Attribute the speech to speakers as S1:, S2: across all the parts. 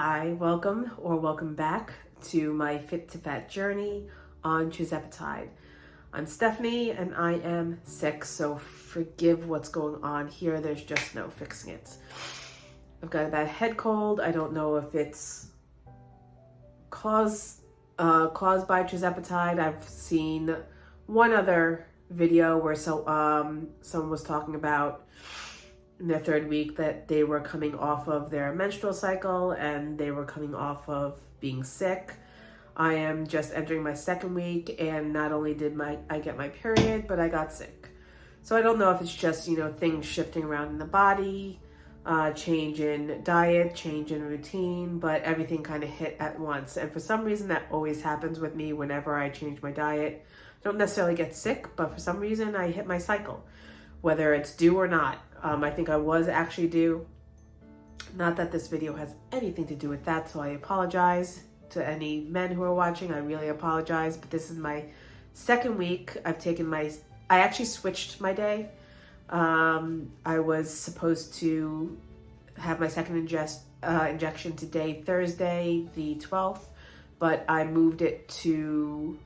S1: Hi, welcome back to my Fit to Fat journey on Tirzepatide. I'm Stephanie and I am sick, so forgive what's going on here. There's just no fixing it. I've got a bad head cold. I don't know if it's caused by Tirzepatide. I've seen one other video where someone was talking about in their third week that they were coming off of their menstrual cycle and they were coming off of being sick. I am just entering my second week, and not only did I get my period, but I got sick. So I don't know if it's just, things shifting around in the body, change in diet, change in routine, but everything kind of hit at once. And for some reason that always happens with me whenever I change my diet. I don't necessarily get sick, but for some reason I hit my cycle, whether it's due or not. I think I was actually due. Not that this video has anything to do with that, so I apologize to any men who are watching. I really apologize, but this is my second week. I actually switched my day. I was supposed to have my second injection today, Thursday, the 12th, but I moved it to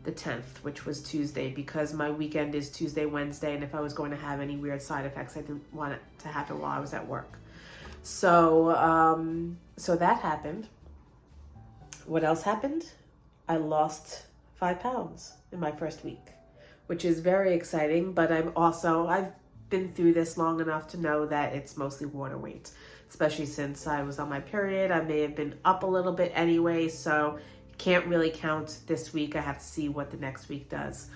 S1: the 10th, which was Tuesday, because my weekend is Tuesday, Wednesday, and if I was going to have any weird side effects, I didn't want it to happen while I was at work. So that happened. What else happened? I lost 5 pounds in my first week, which is very exciting, but I've been through this long enough to know that it's mostly water weight, especially since I was on my period. I may have been up a little bit anyway, so can't really count this week. I have to see what the next week does.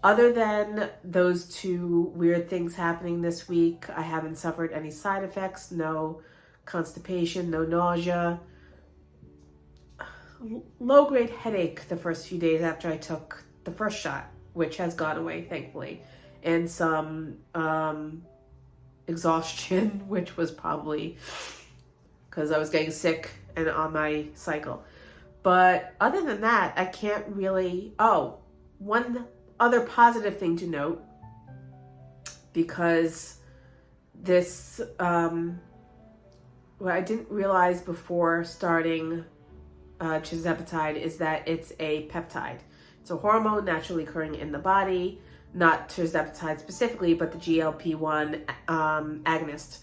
S1: Other than those two weird things happening this week, I haven't suffered any side effects, no constipation, no nausea. Low-grade headache the first few days after I took the first shot, which has gone away, thankfully, and some exhaustion, which was probably because I was getting sick and on my cycle. But other than that, I can't really... Oh, one other positive thing to note, because this, what I didn't realize before starting Tirzepatide is that it's a peptide. It's a hormone naturally occurring in the body, not Tirzepatide specifically, but the GLP-1 agonist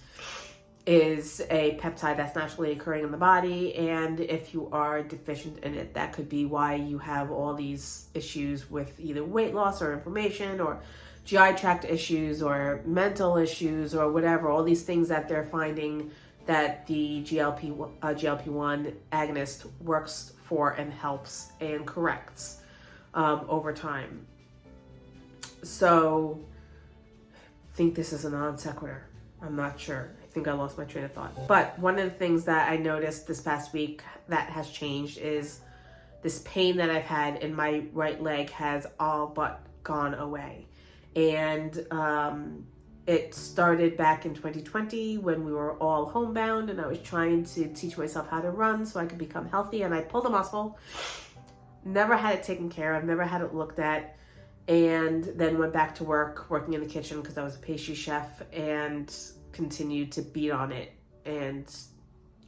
S1: is a peptide that's naturally occurring in the body, and if you are deficient in it, that could be why you have all these issues with either weight loss or inflammation or GI tract issues or mental issues or whatever, all these things that they're finding that the GLP-1 agonist works for and helps and corrects over time. So I think this is a non sequitur. I'm not sure. I think I lost my train of thought. But one of the things that I noticed this past week that has changed is this pain that I've had in my right leg has all but gone away. And it started back in 2020 when we were all homebound and I was trying to teach myself how to run so I could become healthy, and I pulled a muscle. Never had it taken care of, never had it looked at, and then went back to working in the kitchen because I was a pastry chef, and continued to beat on it and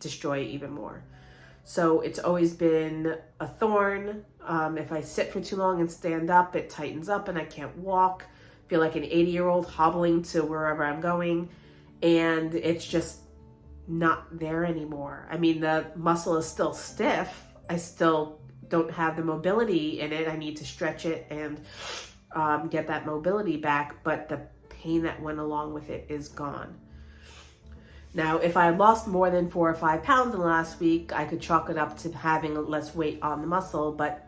S1: destroy it even more. So it's always been a thorn. If I sit for too long and stand up, it tightens up and I can't walk. Feel like an 80-year-old hobbling to wherever I'm going, and it's just not there anymore. I mean, the muscle is still stiff. I still don't have the mobility in it. I need to stretch it and get that mobility back, but the pain that went along with it is gone. Now, if I had lost more than 4 or 5 pounds in the last week, I could chalk it up to having less weight on the muscle, but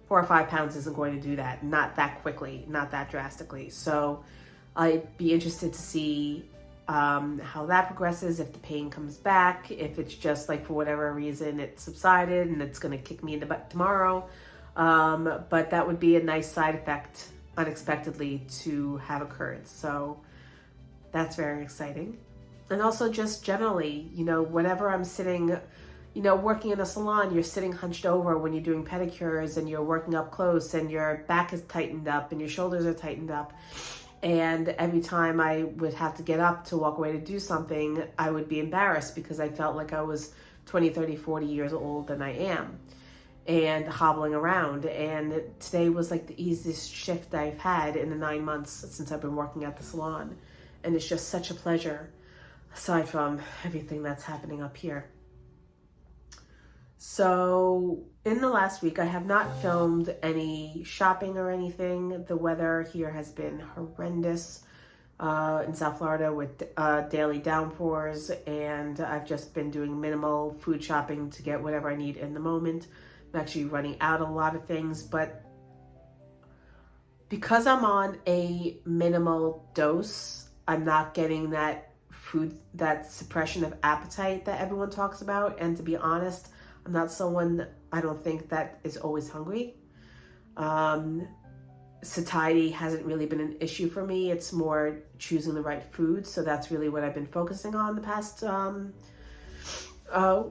S1: 4 or 5 pounds isn't going to do that. Not that quickly, not that drastically. So I'd be interested to see how that progresses, if the pain comes back, if it's just like for whatever reason it subsided and it's going to kick me in the butt tomorrow. But that would be a nice side effect unexpectedly to have occurred. So that's very exciting. And also just generally, whenever I'm sitting, working in a salon, you're sitting hunched over when you're doing pedicures and you're working up close and your back is tightened up and your shoulders are tightened up. And every time I would have to get up to walk away to do something, I would be embarrassed because I felt like I was 20, 30, 40 years older than I am and hobbling around. And today was like the easiest shift I've had in the 9 months since I've been working at the salon. And it's just such a pleasure, aside from everything that's happening up here. So in the last week, I have not filmed any shopping or anything. The weather here has been horrendous in South Florida with daily downpours, and I've just been doing minimal food shopping to get whatever I need in the moment. I'm actually running out of a lot of things, but because I'm on a minimal dose, I'm not getting that suppression of appetite that everyone talks about. And to be honest, I'm not someone, I don't think, that is always hungry. Satiety hasn't really been an issue for me. It's more choosing the right food. So that's really what I've been focusing on the past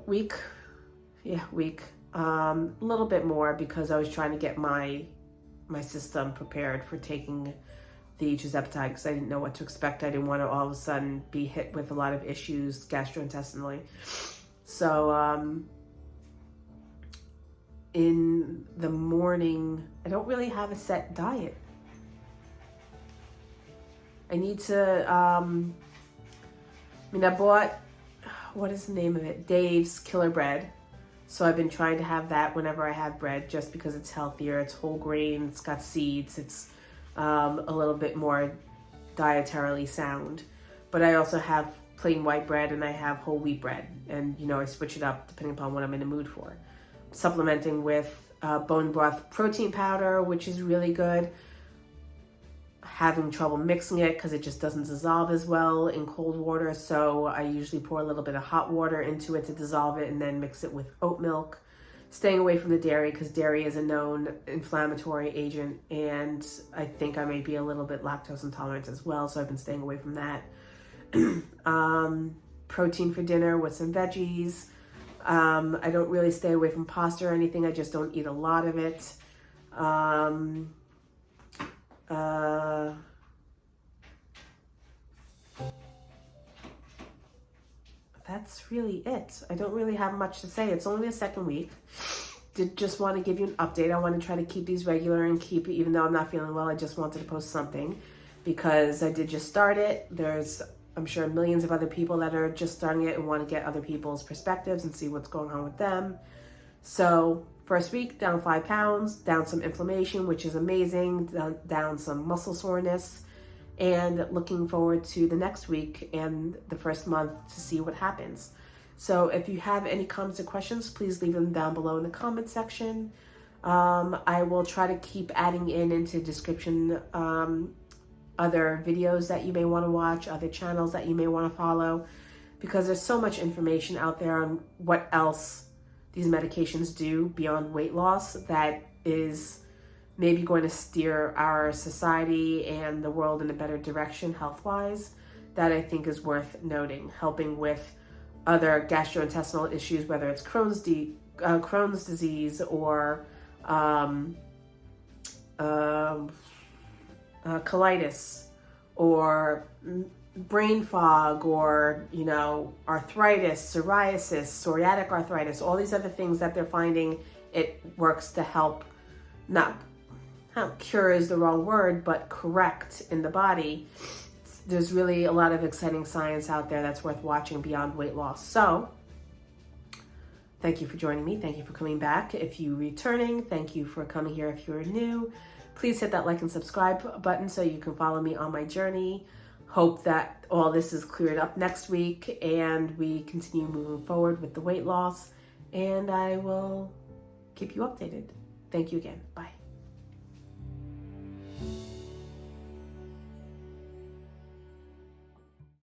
S1: week. A little bit more because I was trying to get my system prepared for taking the Tirzepatide because I didn't know what to expect. I didn't want to all of a sudden be hit with a lot of issues gastrointestinally. So in the morning, I don't really have a set diet. I need to, I bought, what is the name of it? Dave's Killer Bread. So I've been trying to have that whenever I have bread just because it's healthier. It's whole grain, it's got seeds, it's a little bit more dietarily sound. But I also have plain white bread and I have whole wheat bread. And, I switch it up depending upon what I'm in the mood for. Supplementing with bone broth protein powder, which is really good. Having trouble mixing it because it just doesn't dissolve as well in cold water. So I usually pour a little bit of hot water into it to dissolve it and then mix it with oat milk. Staying away from the dairy because dairy is a known inflammatory agent. And I think I may be a little bit lactose intolerant as well. So I've been staying away from that. Protein for dinner with some veggies. I don't really stay away from pasta or anything. I just don't eat a lot of it. That's really it. I don't really have much to say. It's only the second week. Did just want to give you an update. I want to try to keep these regular and keep it, even though I'm not feeling well, I just wanted to post something because I did just start it. There's, I'm sure, millions of other people that are just starting it and want to get other people's perspectives and see what's going on with them. So first week, down 5 pounds, down some inflammation, which is amazing, down some muscle soreness, and looking forward to the next week and the first month to see what happens. So if you have any comments or questions, please leave them down below in the comment section. I will try to keep adding into description other videos that you may want to watch, other channels that you may want to follow, because there's so much information out there on what else these medications do beyond weight loss that is maybe going to steer our society and the world in a better direction health-wise, that I think is worth noting, helping with other gastrointestinal issues, whether it's Crohn's disease or colitis or brain fog or, arthritis, psoriasis, psoriatic arthritis, all these other things that they're finding it works to help, not cure is the wrong word, but correct in the body. There's really a lot of exciting science out there that's worth watching beyond weight loss. So thank you for joining me. Thank you for coming back. If you're returning, thank you for coming here. If you're new, please hit that like and subscribe button so you can follow me on my journey. Hope that all this is cleared up next week and we continue moving forward with the weight loss, and I will keep you updated. Thank you again. Bye.